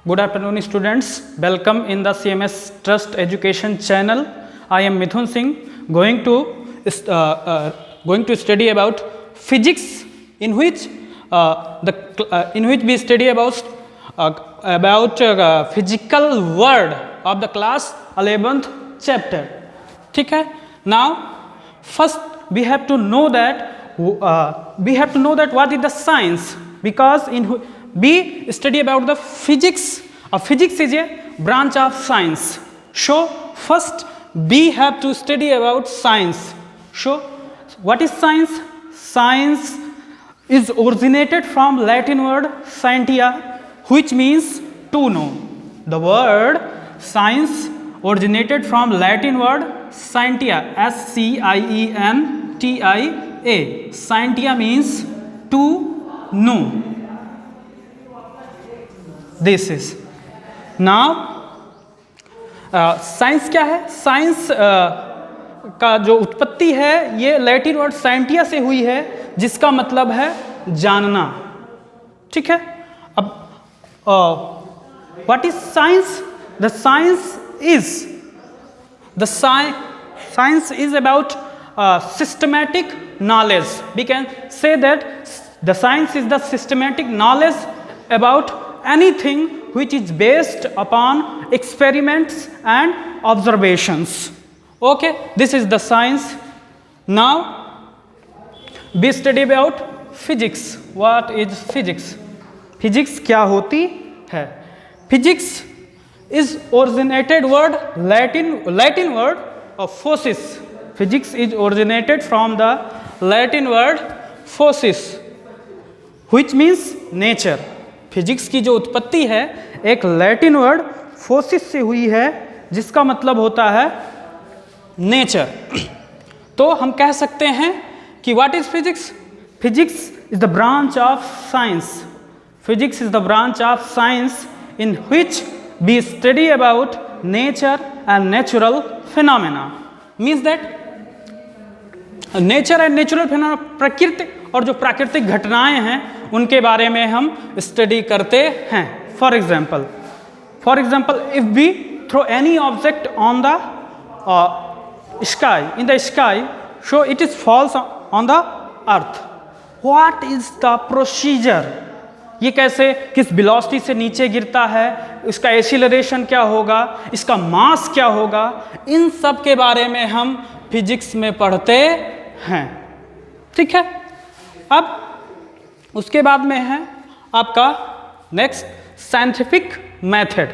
Good afternoon, students. Welcome in the CMS Trust Education channel. I am Mithun Singh, going to study about physics, in which we study about physical world of the class 11th chapter. ठीक है? Now, first we have to know that what is the science, because we study about the physics. Physics is a branch of science. So first we have to study about science. So what is science? Science is originated from Latin word scientia, which means to know. The word science originated from Latin word scientia, S-C-I-E-N-T-I-A. Scientia means to know. This is now science क्या है? Science का जो उत्पत्ति है ये Latin word scientia से हुई है, जिसका मतलब है जानना. ठीक है? अब what is science? The science is about systematic knowledge. We can say that the science is the systematic knowledge about anything which is based upon experiments and observations. Okay, this is the science. Now we study about physics. What is physics? Physics क्या होती है? Physics is originated word Latin word of physis. Physics is originated from the Latin word physis, which means nature. Physics की जो उत्पत्ति है एक Latin word फोसिस से हुई है, जिसका मतलब होता है नेचर. तो हम कह सकते हैं कि what is physics? Physics is the branch of science. Physics is the branch of science in which we study about nature and natural phenomena. Means that nature and natural phenomena, प्रकृति और जो प्राकृतिक घटनाएं हैं उनके बारे में हम स्टडी करते हैं. For example, if we throw any object on the sky, in the sky, so it is falls on the earth. What is the procedure? ये कैसे, किस वेलोसिटी से नीचे गिरता है, इसका एक्सीलरेशन क्या होगा, इसका मास क्या होगा, इन सब के बारे में हम फिजिक्स में पढ़ते हैं. ठीक है? अब उसके बाद में है आपका नेक्स्ट साइंटिफिक मेथड.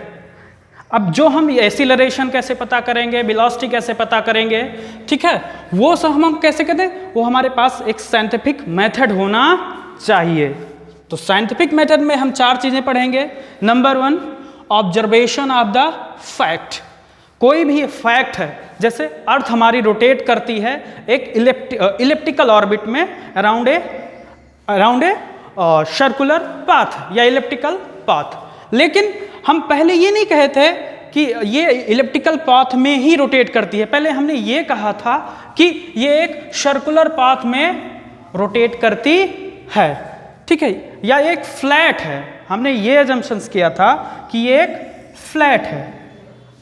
अब जो हम एक्सीलरेशन कैसे पता करेंगे, वेलोसिटी कैसे पता करेंगे, ठीक है, वो सब हम कैसे कहते हैं, वो हमारे पास एक साइंटिफिक मेथड होना चाहिए. तो साइंटिफिक मेथड में हम 4 चीज़ें पढ़ेंगे. Number 1, observation of the fact. कोई भी फैक्ट है, जैसे अर्थ हमारी रोटेट करती है एक इलिप्टिकल ऑर्बिट में अराउंड ए सर्कुलर पाथ या इलिप्टिकल पाथ. लेकिन हम पहले ये नहीं कहे थे कि ये इलिप्टिकल पाथ में ही रोटेट करती है. पहले हमने ये कहा था कि ये एक सर्कुलर पाथ में रोटेट करती है. ठीक है? या एक फ्लैट है. हमने ये अजम्पशंस किया था कि ये एक फ्लैट है.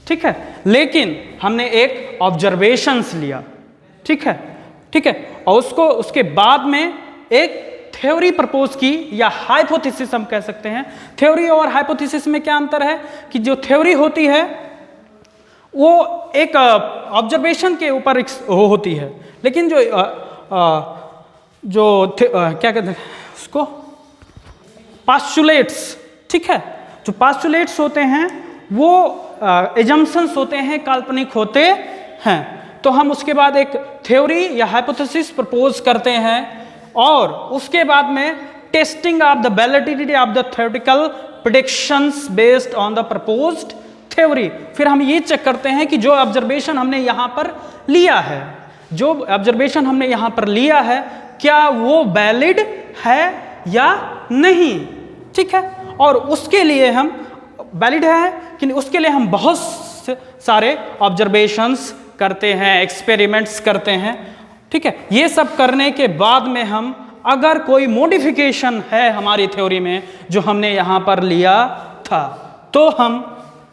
ठीक है? लेकिन हमने एक ऑब्जर्वेशंस लिया. ठीक है? और उसके बाद में एक थ्योरी प्रपोज की, या हाइपोथेसिस हम कह सकते हैं. थ्योरी और हाइपोथेसिस में क्या अंतर है कि जो थ्योरी होती है वो एक ऑब्जर्वेशन के ऊपर होती है, लेकिन क्या कहते हैं उसको, पास्चुलेट्स. ठीक है? जो पास्चुलेट्स होते हैं वो एजम्पशंस होते हैं, काल्पनिक होते हैं. तो हम उसके बाद एक थ्योरी या हाइपोथेसिस प्रपोज करते हैं, और उसके बाद में testing of the validity of the theoretical predictions based on the proposed theory. फिर हम ये चेक करते हैं कि जो ऑब्जर्वेशन हमने यहाँ पर लिया है, क्या वो वैलिड है या नहीं. ठीक है? और उसके लिए हम वैलिड है कि उसके लिए हम बहुत सारे ऑब्जर्वेशंस करते हैं, एक्सपेरिमेंट्स करते हैं. ठीक है? ये सब करने के बाद में हम अगर कोई मॉडिफिकेशन है हमारी थ्योरी में जो हमने यहाँ पर लिया था, तो हम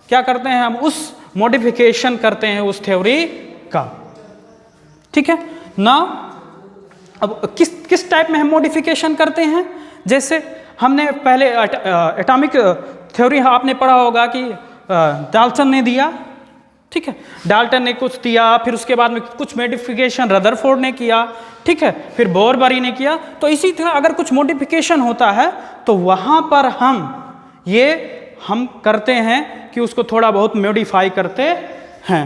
क्या करते हैं, हम उस मॉडिफिकेशन करते हैं उस थ्योरी का। ठीक है ना। अब किस टाइप में हम मॉडिफिकेशन करते हैं, जैसे हमने पहले एटॉमिक थ्योरी आपने पढ़ा होगा कि डाल्टन ने दिया, ठीक है, डाल्टन ने कुछ दिया, फिर उसके बाद में कुछ मॉडिफिकेशन रदरफोर्ड ने किया, ठीक है, फिर बोरबरी ने किया। तो इसी तरह अगर कुछ मॉडिफिकेशन होता है तो वहाँ पर हम करते हैं कि उसको थोड़ा बहुत मॉडिफाई करते हैं।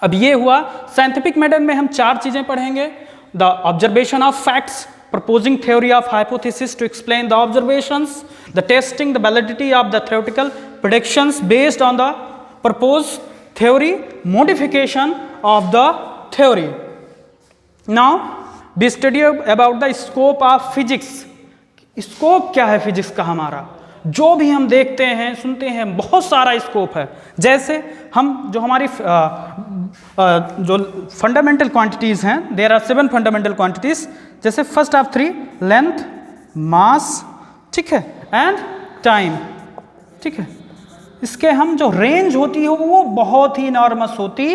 अब ये हुआ साइंटिफिक मेथड में हम 4 चीज़ें पढ़ेंगे। The observation of facts, proposing theory of hypothesis to explain the observations, the testing the validity of the theoretical predictions based on the proposed theory, modification of the theory. Now we study about the scope of physics. Scope क्या है physics का हमारा, जो भी हम देखते हैं सुनते हैं बहुत सारा स्कोप है। जैसे हम जो हमारी जो फंडामेंटल क्वांटिटीज़ हैं, देयर आर 7 फंडामेंटल क्वांटिटीज़, जैसे फर्स्ट ऑफ 3 लेंथ, मास, ठीक है, एंड टाइम, ठीक है। इसके हम जो रेंज होती है वो बहुत ही नॉर्मस होती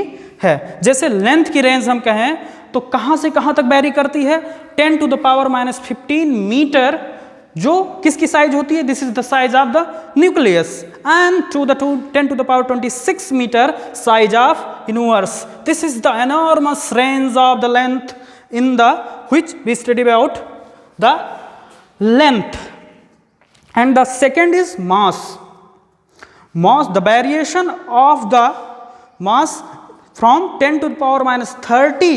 है। जैसे लेंथ की रेंज हम कहें तो कहाँ से कहाँ तक वेरी करती है, 10 to the power -15 मीटर, जो किसकी साइज होती है, this is the size of the nucleus, and to the 10 to the power 26 metre size of universe. This is the enormous range of the length in the which we study about the length. And the second is mass. Mass, the variation of the mass from 10 to the power -30,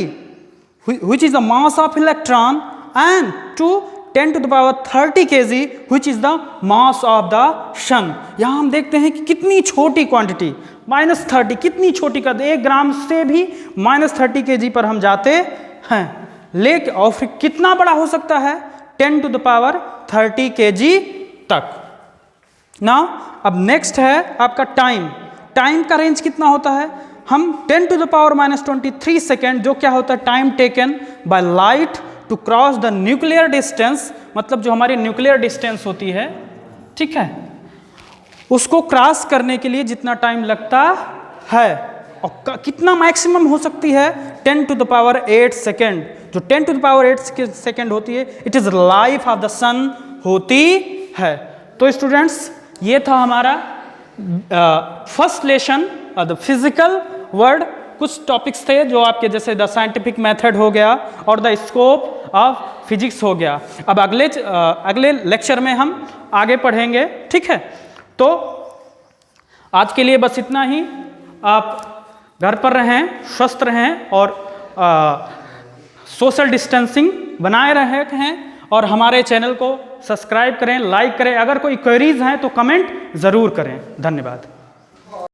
which is the mass of electron, and to 10 to the power 30 kg, which is the mass of the sun. यहाँ हम देखते हैं कि कितनी छोटी quantity -30, कितनी छोटी कर दे, 1 ग्राम से भी -30 kg पर हम जाते हैं। लेकिन और फिर कितना बड़ा हो सकता है, 10 to the power 30 kg तक। ना अब नेक्स्ट है आपका टाइम। टाइम का रेंज कितना होता है, हम 10 to the power -23 सेकेंड, जो क्या होता है, time taken by light to cross the nuclear distance, मतलब जो हमारी न्यूक्लियर डिस्टेंस होती है, ठीक है, उसको क्रॉस करने के लिए जितना टाइम लगता है, और कितना मैक्सिमम हो सकती है, 10 to the power 8 सेकेंड। जो 10 to the power 8 सेकेंड होती है, it is life of the sun होती है। तो स्टूडेंट्स, ये था हमारा first lesson the physical world. कुछ टॉपिक्स थे जो आपके, जैसे द साइंटिफिक मेथड हो गया और द स्कोप ऑफ फिजिक्स हो गया। अब अगले लेक्चर में हम आगे पढ़ेंगे, ठीक है। तो आज के लिए बस इतना ही। आप घर पर रहें, स्वस्थ रहें और सोशल डिस्टेंसिंग बनाए रहें, और हमारे चैनल को सब्सक्राइब करें, लाइक करें। अगर कोई क्वेरीज हैं तो कमेंट ज़रूर करें। धन्यवाद।